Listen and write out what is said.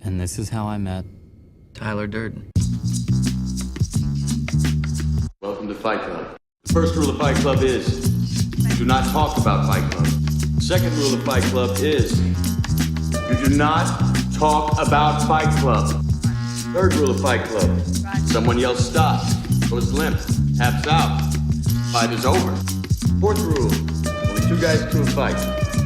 And this is how I met Tyler Durden. Welcome to Fight Club. The first rule of Fight Club is, do not talk about Fight Club. Second rule of Fight Club is, you do not talk about Fight Club. Third rule of Fight Club, someone yells stop, goes limp, taps out, fight is over. Fourth rule, only two guys to a fight.